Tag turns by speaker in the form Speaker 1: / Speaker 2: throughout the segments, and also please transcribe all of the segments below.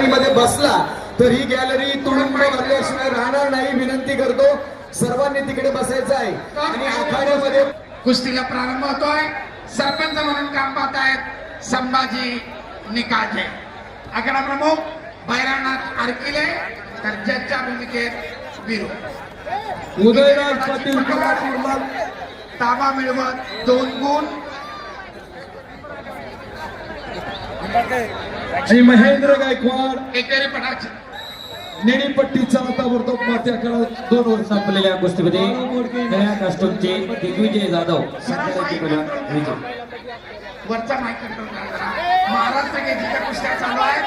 Speaker 1: मध्ये बसला तर ही गॅलरी तुडुंब भरल्याशिवाय राहणार नाही. विनंती करतो सर्वांनी तिकडे बसायचं आहे. आणि आखाड्यामध्ये
Speaker 2: कुस्तीला प्रारंभ होतोय. सरपंच म्हणून काम पाहत आहेत संभाजी निकाळजे. आखाडा प्रमुख भैरवनाथ आरकिले तर जजच्या भूमिकेत वीरू
Speaker 1: उदयराज पाटील कोल्हापूरला
Speaker 2: ताबा मिळवत 2 गुण.
Speaker 1: श्री महेंद्र गायकवाड
Speaker 2: एकेरी पटाची
Speaker 1: निळीपट्टीचा ताबडतोब माथ्या काळात 2 वर्ष
Speaker 3: संपलेल्या कुस्तीमध्ये नव्या कास्टूमचे दिग्विजय जाधव संघाची विजय.
Speaker 2: वरचा माईक कंट्रोल करा. महाराष्ट्र केसरीच्या कुस्त्या चालू आहेत.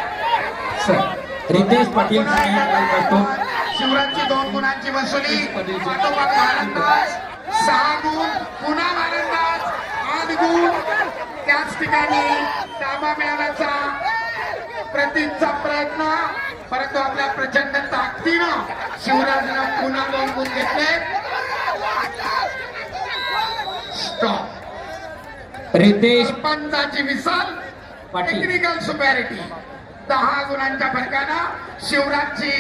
Speaker 3: रितेश पाटील कास्टूम
Speaker 2: शिवराजची 2 गुणांची वसुली. पाठोपाठ भारंदाज 6 गुण. पुन्हा भारंदाज 8 गुण. त्याच ठिकाणी ताबा मिळवण्याचा प्रतीकचा प्रयत्न, परंतु आपल्या प्रचंड ताकदीनं शिवराजनं पुन्हा 2 गुण घेतले. स्टॉप.
Speaker 3: रितेश
Speaker 2: पंचाची विसल
Speaker 3: पाटील.
Speaker 2: टेक्निकल सुपॅरिटी 10 गुणांच्या फरकानं शिवराजची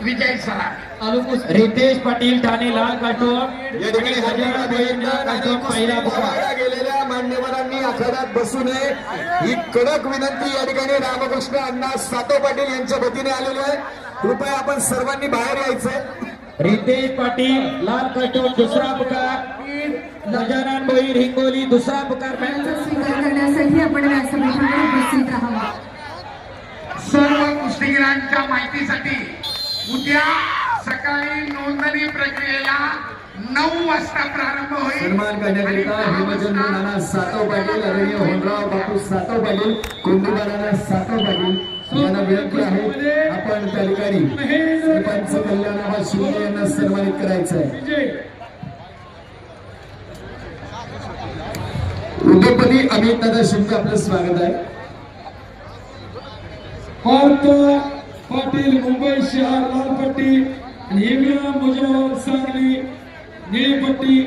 Speaker 2: विजय सराफ.
Speaker 3: रितेश पाटील ठाणे लाल कास्टूम
Speaker 1: या ठिकाणी
Speaker 3: पहिला पुकार.
Speaker 1: गेलेल्या मान्यवरांनी आखाड्यात बसू नये ही कडक विनंती या ठिकाणी रामकृष्ण अण्णा सातो पाटील यांच्या वतीने आलेली आहे. कृपया आपण सर्वांनी बाहेर यायचंय.
Speaker 3: रितेश पाटील लाल कास्टूम दुसरा पुकार. गजानन भोईर हिंगोली दुसरा पुकार.
Speaker 4: स्वीकार करण्यासाठी आपण व्यासपीठावर उपस्थित राहावं.
Speaker 2: सर्व कुस्तीगीरांच्या माहितीसाठी उद्या सकाळी नोंदणी प्रक्रियेला 9 वाजता प्रारंभ होईल.
Speaker 1: सन्मान करण्याकरिता हिमचंद्र नाना सातव पाटील, आदरणीय होनराव बापू सातव पाटील, कुंदुबा नाना सातव पाटील यांना विनंती आहे आपण त्या ठिकाणी सरपंच कल्याण शिंदे यांना सन्मानित करायचं आहे. उद्योगपती अमित दादा शिंदे आपलं स्वागत आहे.
Speaker 5: पाटील मुंबई शहर लालपट्टी आणि इब्राहिम मुजावर सांगली निळीपट्टी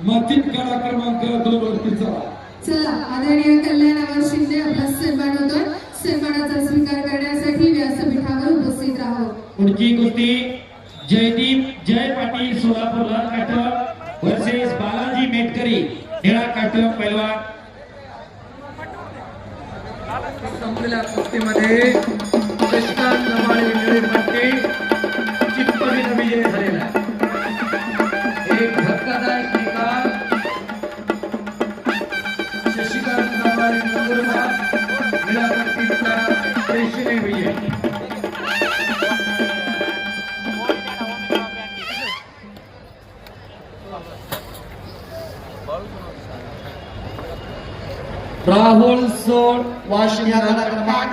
Speaker 5: मातीत कडा क्रमांक 2 वरतीचा.
Speaker 4: चला आदरणीय कल्याण शिंदे आपला सन्मान होतोय. सन्मानाचा स्वीकार करण्यासाठी व्यासपीठावर उपस्थित राहावं.
Speaker 3: पुढची कुस्ती जयदीप जय पाटील सोलापूर लाल कास्टूम वर्सेस बालाजी मेटकरी निळा कास्टूम पैलवान.
Speaker 5: संपलेल्या कुस्तीमध्ये शशिकांत नवाळे निळीपट्टी चित्तपणे विजय झालेला. एक धक्कादायक निकाल. शशिकांत नवाळे नंदुरबार निळापट्टीचा रेषेने विजय. राहुल सोड वाशिम
Speaker 2: आखाडा क्रमांक